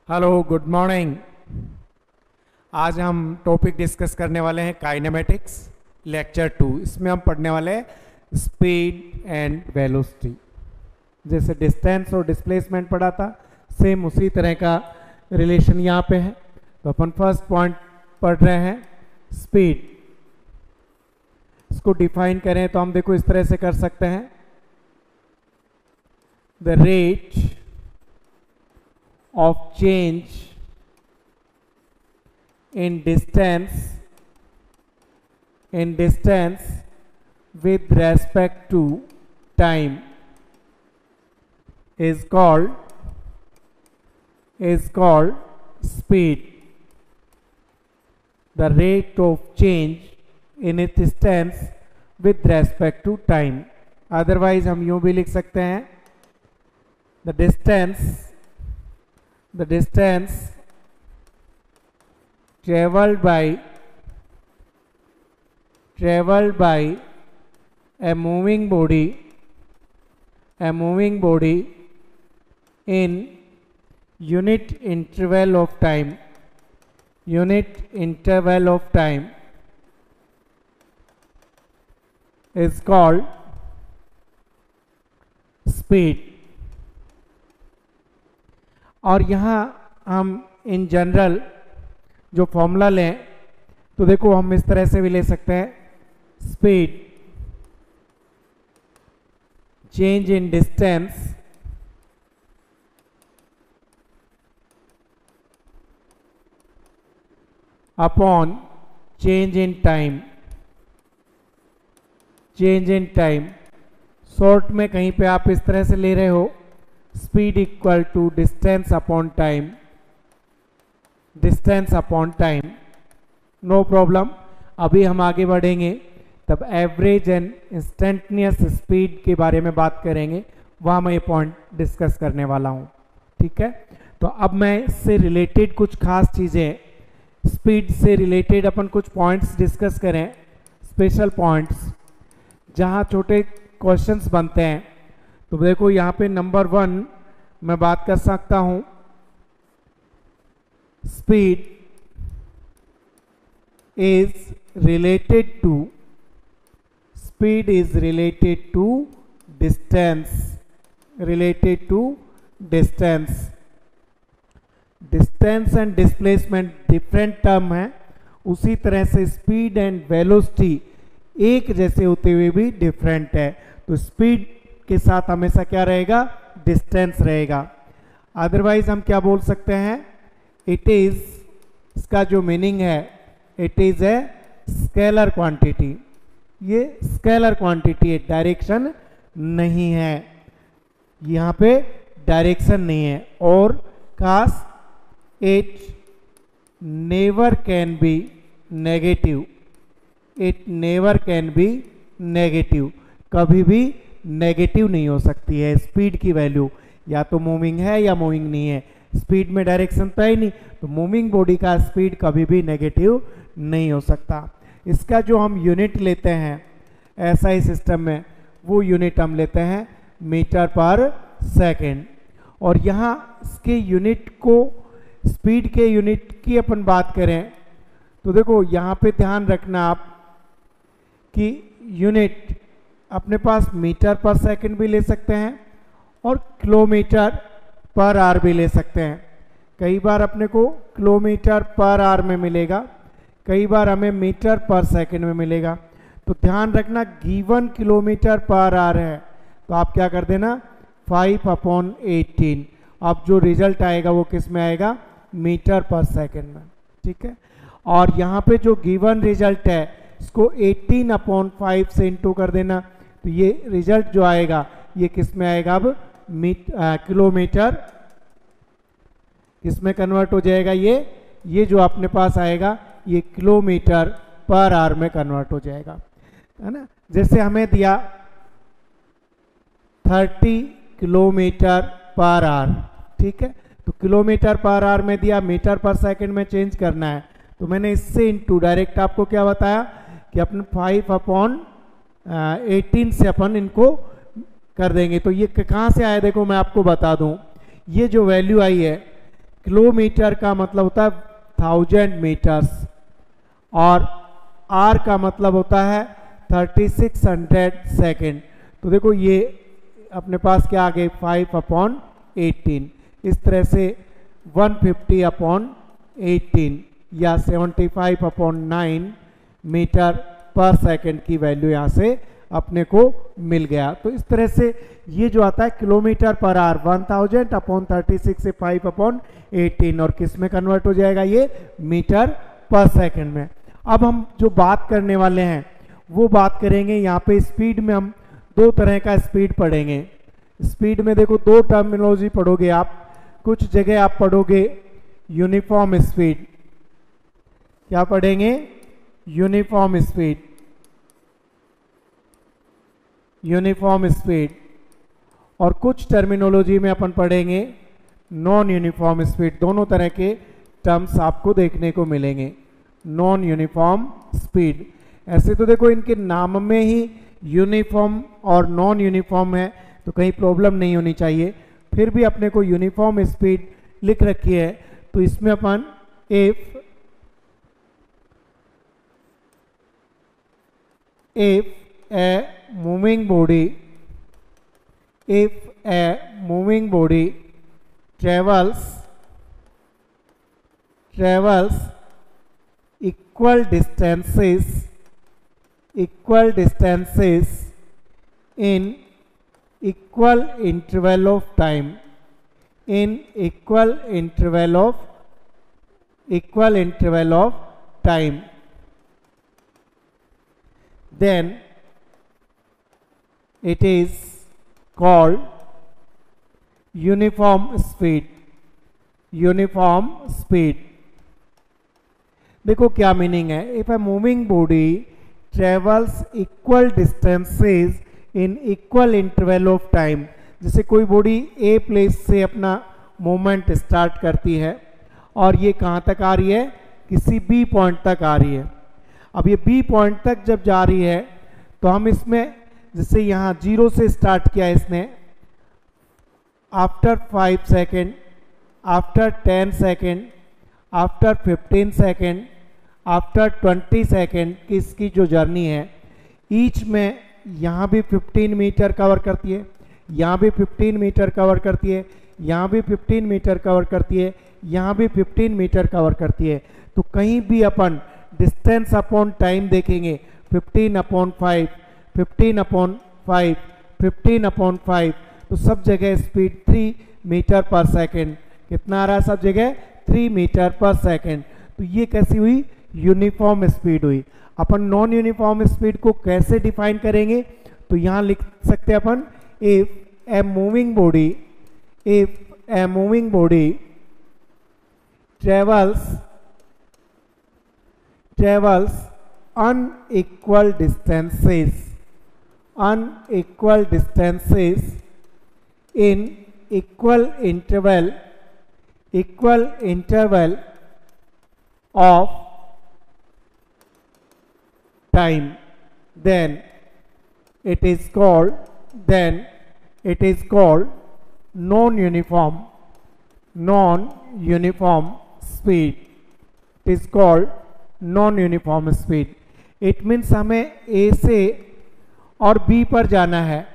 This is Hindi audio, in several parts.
Hello, good morning. आज हम टॉपिक डिस्कस करने वाले हैं काइनेमेटिक्स लेक्चर 2। इसमें हम पढ़ने वाले हैं स्पीड एंड वेलोसिटी। जैसे डिस्टेंस और डिस्प्लेसमेंट पढ़ा था, सेम उसी तरह का रिलेशन यहाँ पे है। तो अपन फर्स्ट पॉइंट पढ़ रहे हैं स्पीड। इसको डिफाइन करें तो हम देखो इस तरह से कर सकते हैं, the rate of change in distance with respect to time is called speed. The rate of change in its distance with respect to time. Otherwise हम यूं भी लिख सकते हैं, the distance traveled by a moving body in unit interval of time is called speed. और यहाँ हम इन जनरल जो फॉर्मूला लें तो देखो हम इस तरह से भी ले सकते हैं, speed change in distance upon change in time. Short में कहीं पे आप इस तरह से ले रहे हो, speed equal to distance upon time, no problem. अभी हम आगे बढ़ेंगे तब एवरेज एंड इंस्टेंटेनियस स्पीड के बारे में बात करेंगे, वहां मैं ये पॉइंट डिस्कस करने वाला हूं। ठीक है, तो अब मैं इससे रिलेटेड कुछ खास चीजें, स्पीड से रिलेटेड अपन कुछ पॉइंट्स डिस्कस करें, स्पेशल पॉइंट्स जहां छोटे क्वेश्चंस बनते हैं। तो देखो यहाँ पे नंबर 1 मैं बात कर सकता हूं, speed is related to distance. Distance and displacement different term है, उसी तरह से स्पीड एंड वेलोसिटी एक जैसे होते हुए भी डिफरेंट है। तो स्पीड के साथ हमेशा क्या रहेगा, डिस्टेंस रहेगा। अदरवाइज हम क्या बोल सकते हैं, इट इज, इसका जो मीनिंग है, it is a scalar quantity. ये स्केलर क्वांटिटी है, डायरेक्शन नहीं है, यहाँ पे डायरेक्शन नहीं है। और काश it never can be negative, कभी भी नेगेटिव नहीं हो सकती है। स्पीड की वैल्यू या तो मूविंग है या मूविंग नहीं है, स्पीड में डायरेक्शन तो है ही नहीं, तो मूविंग बॉडी का स्पीड कभी भी नेगेटिव नहीं हो सकता। इसका जो हम यूनिट लेते हैं एसआई सिस्टम में, वो यूनिट हम लेते हैं मीटर पर सेकेंड। और यहाँ इसके यूनिट को, स्पीड के यूनिट की अपन बात करें तो देखो यहाँ पे ध्यान रखना आप कि यूनिट अपने पास मीटर पर सेकंड भी ले सकते हैं और किलोमीटर पर आवर भी ले सकते हैं। कई बार अपने को किलोमीटर पर आवर में मिलेगा, कई बार हमें मीटर पर सेकंड में मिलेगा। तो ध्यान रखना, गिवन किलोमीटर पर आवर है तो आप क्या कर देना, 5/18। अब जो रिजल्ट आएगा वो किस में आएगा, मीटर पर सेकंड में। ठीक है, और यहाँ पे जो गिवन रिजल्ट है इसको 18/5 से इंटू कर देना, तो ये रिजल्ट जो आएगा ये किस में आएगा, अब किलोमीटर किस में कन्वर्ट हो जाएगा, ये जो अपने पास आएगा ये किलोमीटर पर आवर में कन्वर्ट हो जाएगा, है ना। जैसे हमें दिया 30 किलोमीटर पर आवर, ठीक है, तो किलोमीटर पर आवर में दिया, मीटर पर सेकंड में चेंज करना है, तो मैंने इससे इंटू डायरेक्ट आपको क्या बताया कि अपन 5/18 से अपन इनको कर देंगे। तो ये कहाँ से आया, देखो मैं आपको बता दूं, ये जो वैल्यू आई है किलोमीटर का मतलब होता है 1000 मीटर्स और आर का मतलब होता है 3600 सेकेंड। तो देखो ये अपने पास क्या आ गए 5/18, इस तरह से 150/18 या 75/9 मीटर पर सेकंड की वैल्यू यहाँ से अपने को मिल गया। तो इस तरह से ये जो आता है किलोमीटर पर आवर 1000/36 से 5/18 और किस में कन्वर्ट हो जाएगा ये मीटर पर सेकंड में। अब हम जो बात करने वाले हैं वो बात करेंगे यहाँ पे स्पीड में। हम दो तरह का स्पीड पढ़ेंगे। स्पीड में देखो दो टर्मिनोलॉजी पढ़ोगे आप। कुछ जगह आप पढ़ोगे यूनिफॉर्म स्पीड, क्या पढ़ेंगे यूनिफॉर्म स्पीड, यूनिफॉर्म स्पीड, और कुछ टर्मिनोलॉजी में अपन पढ़ेंगे नॉन यूनिफॉर्म स्पीड। दोनों तरह के टर्म्स आपको देखने को मिलेंगे। नॉन यूनिफॉर्म स्पीड, ऐसे तो देखो इनके नाम में ही यूनिफॉर्म और नॉन यूनिफॉर्म है तो कहीं प्रॉब्लम नहीं होनी चाहिए। फिर भी अपने को यूनिफॉर्म स्पीड लिख रखी है तो इसमें अपन if a moving body travels equal distances in equal interval of time, then it is called uniform speed। देखो क्या मीनिंग है। If a moving body travels equal distances in equal interval of time, जैसे कोई बॉडी ए प्लेस से अपना मूवमेंट स्टार्ट करती है और ये कहाँ तक आ रही है किसी बी पॉइंट तक आ रही है। अब ये बी पॉइंट तक जब जा रही है तो हम इसमें जैसे यहाँ 0 से स्टार्ट किया इसने, after 5 second, after 10 second, after 15 second, after 20 second की इसकी जो जर्नी है, ईच में यहाँ भी 15 मीटर कवर करती है, यहाँ भी 15 मीटर कवर करती है, यहाँ भी 15 मीटर कवर करती है, यहाँ भी 15 मीटर कवर करती है। तो कहीं भी अपन डिस्टेंस अपॉन टाइम देखेंगे 15/5, 15/5, 15/5, तो सब जगह स्पीड 3 मीटर पर सेकेंड। कितना आ रहा है सब जगह 3 मीटर पर सेकेंड। तो ये कैसी हुई यूनिफॉर्म स्पीड हुई। अपन नॉन यूनिफॉर्म स्पीड को कैसे डिफाइन करेंगे तो यहाँ लिख सकते हैं अपन if a moving body travels unequal distances in equal interval of time, then it is called non-uniform speed। It is called non-uniform speed। It means हमें A से और B पर जाना है।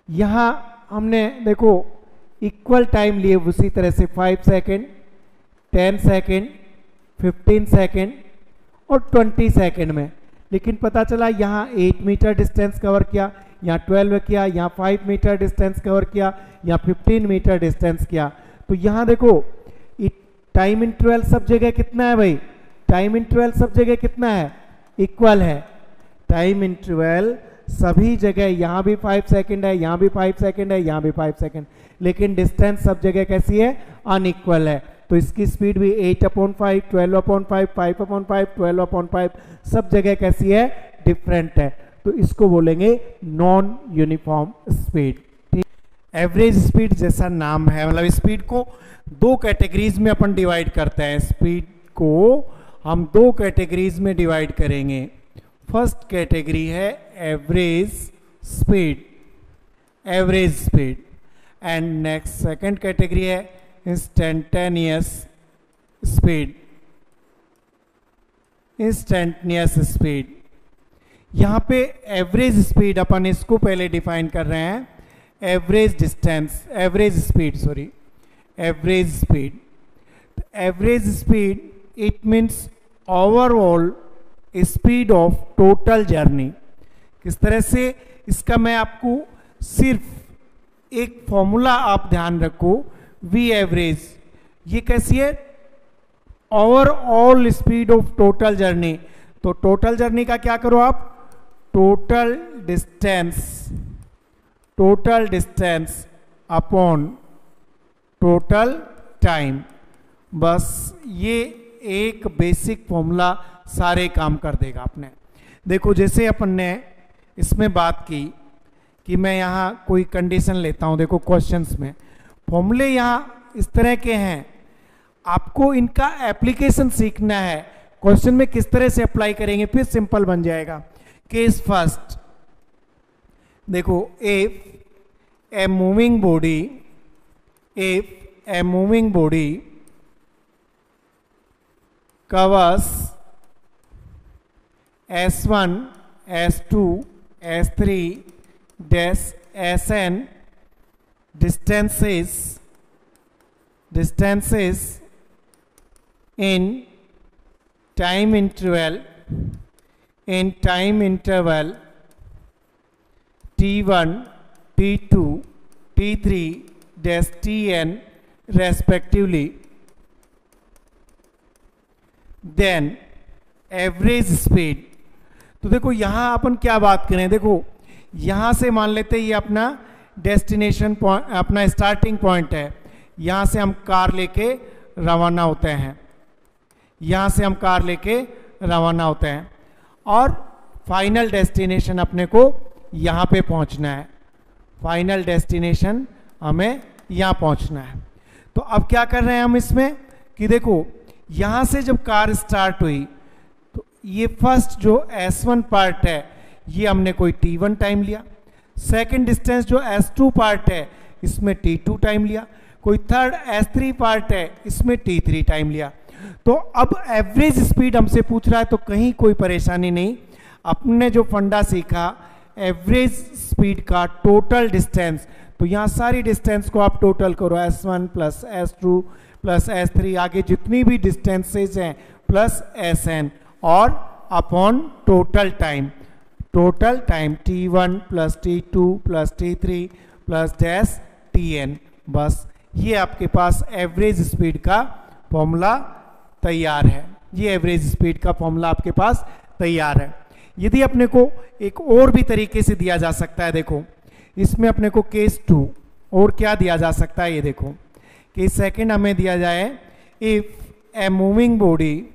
यहाँ हमने देखो इक्वल टाइम लिए उसी तरह से 5 सेकेंड, 10 सेकेंड, 15 सेकेंड और 20 सेकेंड में, लेकिन पता चला यहाँ 8 मीटर डिस्टेंस कवर किया, यहाँ 12 किया, यहाँ 5 मीटर डिस्टेंस कवर किया, यहाँ 15 मीटर डिस्टेंस किया। तो यहाँ देखो टाइम इंटरवल सब जगह कितना है भाई, टाइम इंटरवल सब जगह कितना है इक्वल है। टाइम इंटरवल सभी जगह, यहाँ भी 5 सेकेंड है, यहाँ भी 5 सेकेंड है, यहाँ भी 5 सेकेंड, लेकिन डिस्टेंस सब जगह कैसी है अनइक्वल है। तो इसकी स्पीड भी 8/5, 12/5, 5/5, 12/5 सब जगह कैसी है डिफरेंट है। तो इसको बोलेंगे नॉन यूनिफॉर्म स्पीड। ठीक, एवरेज स्पीड जैसा नाम है, मतलब स्पीड को दो कैटेगरीज में अपन डिवाइड करते हैं। स्पीड को हम दो कैटेगरीज में डिवाइड करेंगे। फर्स्ट कैटेगरी है average speed and next second category है इंस्टेंटेनियस स्पीड, इंस्टेंटेनियस स्पीड। यहाँ पे एवरेज स्पीड अपन इसको पहले डिफाइन कर रहे हैं, average distance, average speed, sorry, average speed. Average speed it means overall speed of total journey. किस तरह से, इसका मैं आपको सिर्फ एक फॉर्मूला आप ध्यान रखो, वी एवरेज, ये कैसी है, overall speed of total journey. तो टोटल जर्नी का क्या करो आप, total distance upon total time. बस ये एक बेसिक फॉर्मूला सारे काम कर देगा अपने। देखो जैसे अपन ने इसमें बात की कि मैं यहाँ कोई कंडीशन लेता हूँ, देखो क्वेश्चंस में फॉर्मूले यहाँ इस तरह के हैं, आपको इनका एप्लीकेशन सीखना है, क्वेश्चन में किस तरह से अप्लाई करेंगे फिर सिंपल बन जाएगा। केस फर्स्ट देखो, if a moving body covers S1, S2, S3 dash Sn distances in time interval T1, T2, T3 dash Tn respectively, then average speed. तो देखो यहां अपन क्या बात करें, देखो यहां से मान लेते हैं ये अपना डेस्टिनेशन पॉइंट, अपना स्टार्टिंग पॉइंट है, यहां से हम कार लेके रवाना होते हैं, यहां से हम कार लेके रवाना होते हैं और फाइनल डेस्टिनेशन अपने को यहां पे पहुंचना है, फाइनल डेस्टिनेशन हमें यहां पहुंचना है। तो अब क्या कर रहे हैं हम इसमें कि देखो यहां से जब कार स्टार्ट हुई तो ये फर्स्ट जो S1 पार्ट है ये हमने कोई T1 टाइम लिया, सेकंड डिस्टेंस जो S2 पार्ट है इसमें T2 टाइम लिया, कोई थर्ड S3 पार्ट है इसमें T3 टाइम लिया। तो अब एवरेज स्पीड हमसे पूछ रहा है तो कहीं कोई परेशानी नहीं, अपने जो फंडा सीखा एवरेज स्पीड का टोटल डिस्टेंस, तो यहाँ सारी डिस्टेंस को आप टोटल करो, S1 plus S2 plus S3, आगे जितनी भी डिस्टेंसेज हैं प्लस Sn और upon total time T1 plus T2 plus T3 plus dash Tn। बस ये आपके पास एवरेज स्पीड का फॉर्मूला तैयार है, ये एवरेज स्पीड का फॉर्मूला आपके पास तैयार है। यदि अपने को एक और भी तरीके से दिया जा सकता है, देखो इसमें अपने को केस 2 और क्या दिया जा सकता है, ये देखो कि सेकंड हमें दिया जाए, if a moving body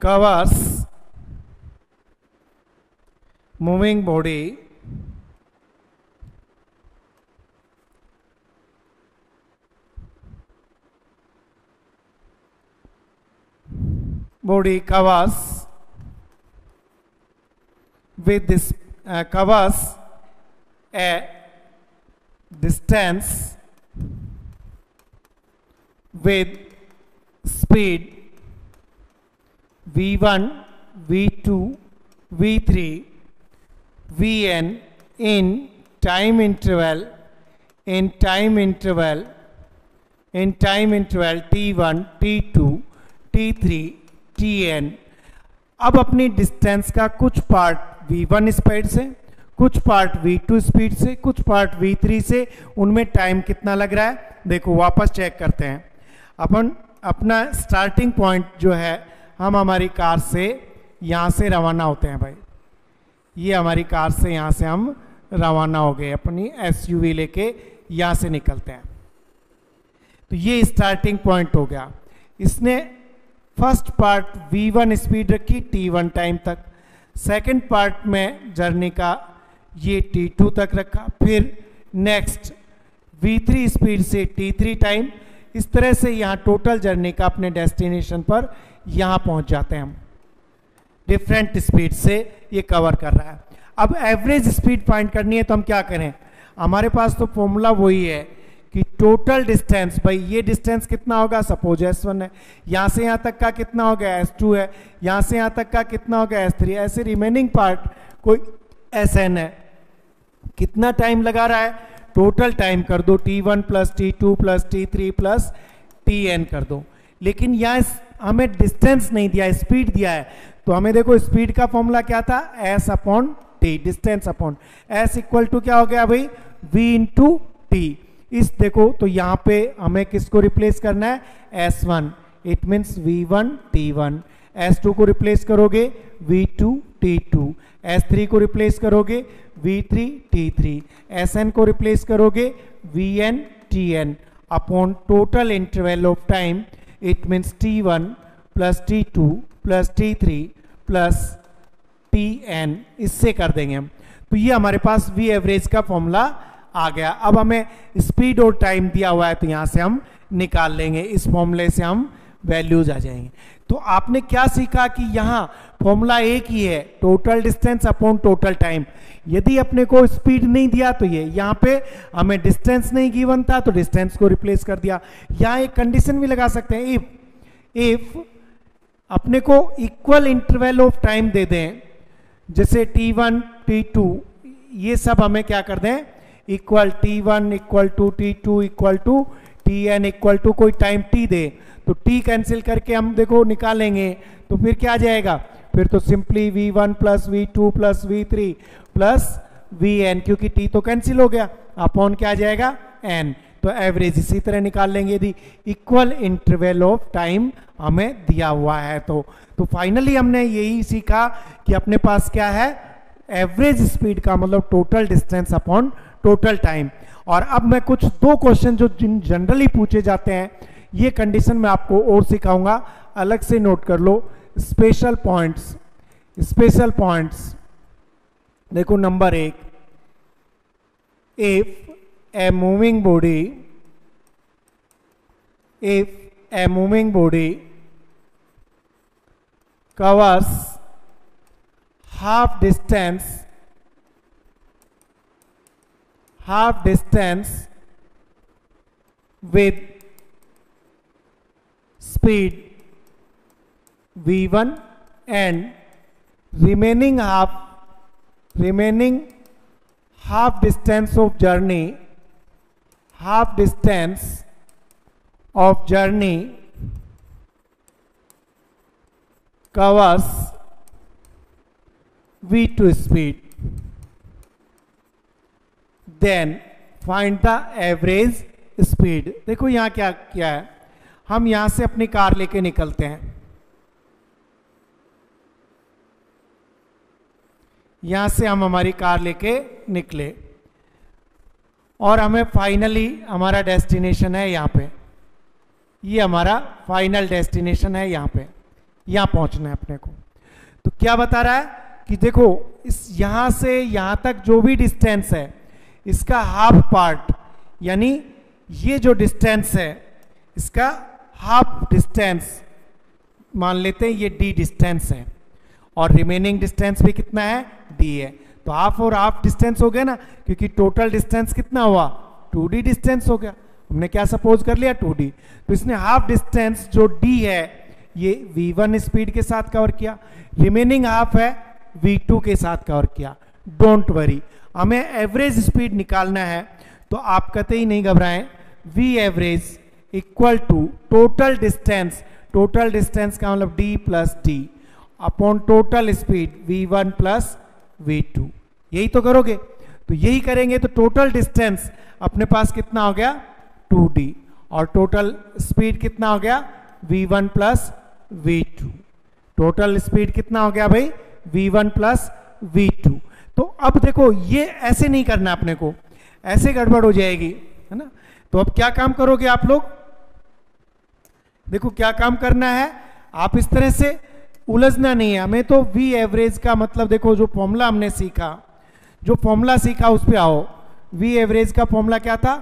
covers moving body covers with this covers a distance with speed v1, v2, v3, vn in time interval t1, t2, t3, tn। अब अपनी डिस्टेंस का कुछ पार्ट v1 स्पीड से, कुछ पार्ट v2 स्पीड से, कुछ पार्ट v3 से, उनमें टाइम कितना लग रहा है देखो वापस चेक करते हैं। अपन अपना स्टार्टिंग पॉइंट जो है, हम हमारी कार से यहाँ से रवाना होते हैं भाई, ये हमारी कार से यहाँ से हम रवाना हो गए, अपनी SUV लेके यहाँ से निकलते हैं। तो ये स्टार्टिंग पॉइंट हो गया। इसने फर्स्ट पार्ट v1 स्पीड रखी t1 टाइम तक, सेकंड पार्ट में जर्नी का ये t2 तक रखा, फिर नेक्स्ट v3 स्पीड से t3 टाइम, इस तरह से यहाँ टोटल जर्नी का अपने डेस्टिनेशन पर यहाँ पहुँच जाते हैं हम। डिफरेंट स्पीड से ये कवर कर रहा है। अब एवरेज स्पीड फाइंड करनी है तो हम क्या करें, हमारे पास तो फॉर्मूला वही है कि टोटल डिस्टेंस, भाई ये डिस्टेंस कितना होगा, सपोज S1 है, यहाँ से यहाँ तक का कितना हो गया S2 है, यहाँ से यहाँ तक का कितना हो गया S3, ऐसे रिमेनिंग पार्ट कोई SN है, कितना टाइम लगा रहा है, टोटल टाइम कर दो T1 plus T2 plus T3 plus Tn कर दो। लेकिन यहाँ हमें डिस्टेंस नहीं दिया, स्पीड दिया है, तो हमें देखो स्पीड का फॉर्मूला क्या था, S upon T, distance upon S equal to क्या हो गया भाई, V इंटू T। इस देखो तो यहाँ पे हमें किसको रिप्लेस करना है, S1, it means V1 T1, S2 को रिप्लेस करोगे V2 T2, S3 को रिप्लेस करोगे V3 T3, Sn को रिप्लेस करोगे Vn Tn upon total interval of time, it means T1 plus T2 plus T3 plus Tn, इससे कर देंगे हम। तो ये हमारे पास V एवरेज का फॉर्मूला आ गया। अब हमें स्पीड और टाइम दिया हुआ है तो यहां से हम निकाल लेंगे, इस फॉर्मूले से हम वैल्यूज आ जाएंगे। तो आपने क्या सीखा कि यहाँ फॉर्मूला एक ही है, total distance upon total time. यदि अपने को स्पीड नहीं दिया तो ये, यहाँ पे हमें डिस्टेंस नहीं गिवन था तो डिस्टेंस को रिप्लेस कर दिया। यहाँ एक कंडीशन भी लगा सकते हैं, इफ अपने को इक्वल इंटरवल ऑफ टाइम दे दें, जैसे T1 T2 ये सब हमें क्या कर दें, equal T1 equal to T2 equal to Tn equal to कोई टाइम T दे, तो T कैंसिल करके हम देखो निकालेंगे तो फिर क्या आ जाएगा, फिर तो simply V1 plus V2 plus V3 plus Vn, क्योंकि T तो कैंसिल हो गया, अपॉन क्या आ जाएगा N। तो एवरेज इसी तरह निकाल लेंगे यदि इक्वल इंटरवल ऑफ टाइम हमें दिया हुआ है तो फाइनली हमने यही सीखा कि अपने पास क्या है, एवरेज स्पीड का मतलब total distance upon total time. और अब मैं कुछ दो क्वेश्चन जो जनरली पूछे जाते हैं, ये कंडीशन मैं आपको और सिखाऊंगा, अलग से नोट कर लो। स्पेशल पॉइंट्स देखो, number 1, if a moving body covers half distance with speed v1 and remaining half distance of journey covers v2 speed, then find the average speed। देखो यहाँ क्या है, हम यहां से अपनी कार लेके निकलते हैं, यहां से हम हमारी कार लेके निकले और हमें फाइनली हमारा डेस्टिनेशन है यहाँ पे, ये हमारा फाइनल डेस्टिनेशन है यहाँ पे, यहाँ पहुंचना है अपने को। तो क्या बता रहा है कि देखो इस यहां से यहां तक जो भी डिस्टेंस है इसका हाफ पार्ट, यानी ये जो डिस्टेंस है इसका हाफ डिस्टेंस मान लेते हैं, ये d डिस्टेंस है और रिमेनिंग डिस्टेंस भी कितना है, d है। तो हाफ और हाफ डिस्टेंस हो गया ना, क्योंकि टोटल डिस्टेंस कितना हुआ, 2d डिस्टेंस हो गया। हमने क्या सपोज कर लिया, 2d। तो इसने हाफ डिस्टेंस जो d है ये v1 स्पीड के साथ कवर किया, रिमेनिंग हाफ है v2 के साथ कवर किया। डोंट वरी, हमें एवरेज स्पीड निकालना है, तो आप कहते ही नहीं घबराएं, v average equal to total distance का मतलब d plus d upon total speed v1 plus v2। यही तो करोगे, तो यही करेंगे तो टोटल डिस्टेंस अपने पास कितना हो गया, 2d, और टोटल स्पीड कितना हो गया, v1 plus v2। Total speed कितना हो गया भाई, v1 प्लस v2। तो अब देखो ये ऐसे नहीं करना अपने को, ऐसे गड़बड़ हो जाएगी, है ना। तो अब क्या काम करोगे आप लोग, देखो क्या काम करना है, आप इस तरह से उलझना नहीं है हमें। तो v एवरेज का मतलब देखो जो फॉर्मूला हमने सीखा, उस पे आओ। v एवरेज का फॉर्मूला क्या था,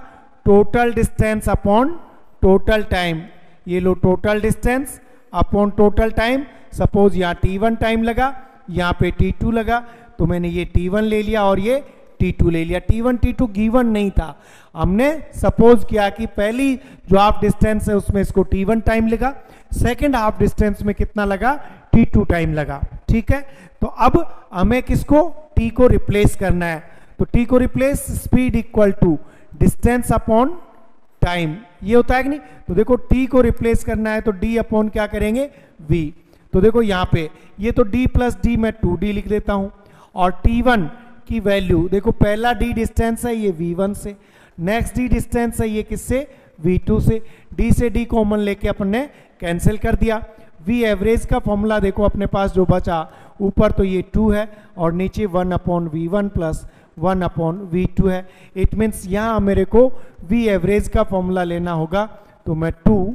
total distance upon total time. ये लो total distance upon total time, suppose यहाँ t1 टाइम लगा, यहाँ पे t2 लगा, तो मैंने ये t1 ले लिया और ये t2 ले लिया। t1 t2 गिवन नहीं था, हमने सपोज किया कि पहली जो हाफ डिस्टेंस है उसमें इसको t1 टाइम लगा, सेकंड हाफ डिस्टेंस में कितना लगा, t2 टाइम लगा। ठीक है, तो अब हमें किसको, t को रिप्लेस करना है, तो t को replace speed equal to distance upon time, ये होता है कि नहीं। तो देखो t को रिप्लेस करना है तो d अपॉन क्या करेंगे, v। तो देखो यहाँ पे ये तो d प्लस डी मैं 2d लिख देता हूं, और t1 की वैल्यू देखो, पहला d डिस्टेंस है ये v1 से, नेक्स्ट d डिस्टेंस है ये किससे, v2 से, d से d कॉमन लेके अपन ने कैंसिल कर दिया। v एवरेज का फॉर्मूला देखो अपने पास जो बचा, ऊपर तो ये 2 है और नीचे 1 upon v1 plus 1 upon v2 है। इट मीन्स यहाँ मेरे को v एवरेज का फॉर्मूला लेना होगा, तो मैं 2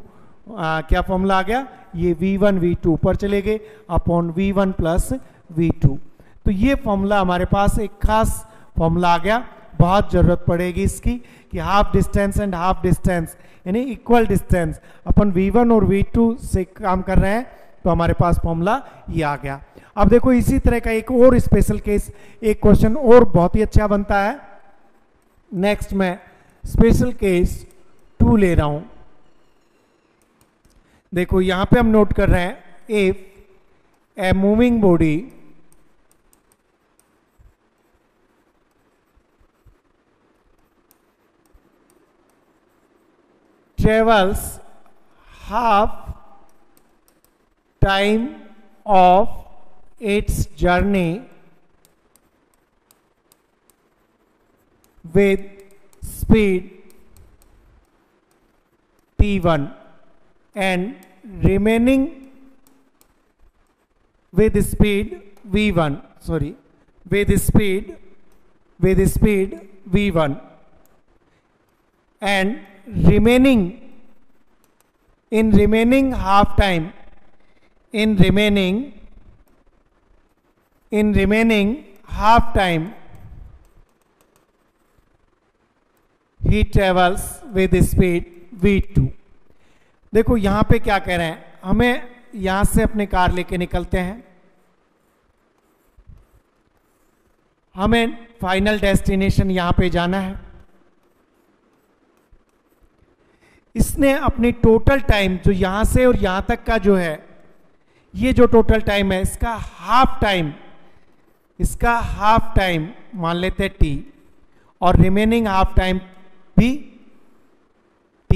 क्या फॉर्मूला आ गया, ये v1 v2 ऊपर चले गए अपॉन v1 प्लस v2। तो ये फॉर्मूला हमारे पास एक खास फॉर्मूला आ गया, बहुत जरूरत पड़ेगी इसकी कि half distance and half distance यानी इक्वल डिस्टेंस, अपन v1 और v2 से काम कर रहे हैं, तो हमारे पास फॉर्मूला ये आ गया। अब देखो इसी तरह का एक और स्पेशल केस, एक क्वेश्चन और बहुत ही अच्छा बनता है। नेक्स्ट मैं स्पेशल केस 2 ले रहा हूं। देखो यहां पे हम नोट कर रहे हैं, if a moving body travels half time of its journey with speed t1 and remaining with speed v1, sorry, with speed v1 and remaining half time, in remaining half time he travels with speed v2। देखो यहां पे क्या कह रहे हैं, हमें यहां से अपनी कार लेके निकलते हैं, हमें फाइनल डेस्टिनेशन यहां पे जाना है। इसने अपनी टोटल टाइम जो यहां से और यहां तक का जो है, ये जो टोटल टाइम है इसका हाफ टाइम मान लेते हैं t, और रिमेनिंग हाफ टाइम भी t।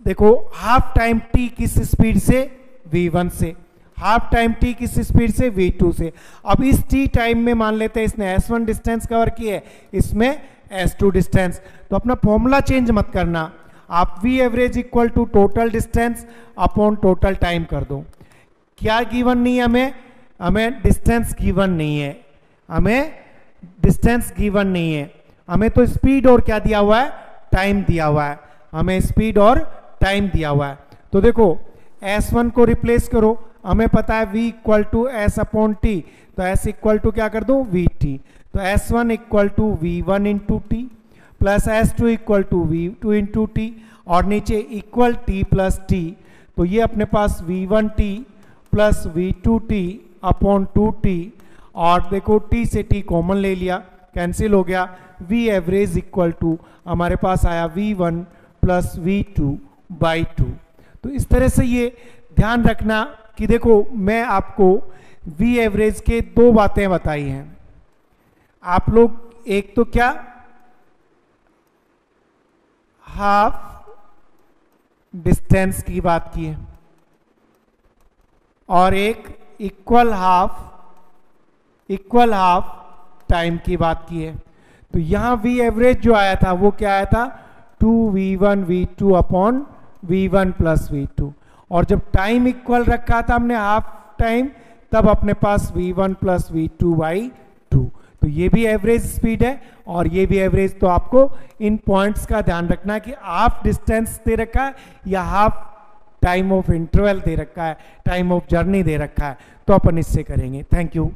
देखो हाफ टाइम t किस स्पीड से, v1 से, हाफ टाइम t किस स्पीड से, v2 से। अब इस t टाइम में मान लेते हैं इसने s1 डिस्टेंस कवर किया है, इसमें s2 डिस्टेंस, तो अपना फॉर्मूला चेंज मत करना, आप v average equal to total distance upon total time कर दो। क्या गिवन नहीं है, हमें डिस्टेंस गिवन नहीं है, हमें तो स्पीड और क्या दिया हुआ है, टाइम दिया हुआ है, हमें स्पीड और टाइम दिया हुआ है। तो देखो s1 को रिप्लेस करो, हमें पता है v equal to s upon T, तो s इक्वल टू क्या कर दो, vt, तो s1 equal to v1 into T plus s2 equal to v2 into T, और नीचे इक्वल t प्लस टी, तो ये अपने पास v1t plus v2t upon 2t, और देखो t से t कॉमन ले लिया, कैंसिल हो गया, v एवरेज इक्वल टू हमारे पास आया v1 प्लस v2 बाई 2। तो इस तरह से ये ध्यान रखना कि देखो मैं आपको v एवरेज के 2 बातें बताई हैं, आप लोग एक तो क्या हाफ डिस्टेंस की बात की है और एक इक्वल हाफ टाइम की बात की है। तो यहां v एवरेज जो आया था वो क्या आया था, 2v1 v2 upon v1 plus v2, और जब टाइम इक्वल रखा था हमने हाफ टाइम, तब अपने पास v1 प्लस v2 बाई 2। तो ये भी एवरेज स्पीड है और ये भी एवरेज। तो आपको इन पॉइंट्स का ध्यान रखना कि हाफ डिस्टेंस दे रखा है या हाफ टाइम ऑफ इंटरवल दे रखा है, टाइम ऑफ जर्नी दे रखा है, तो अपन इससे करेंगे। Thank you.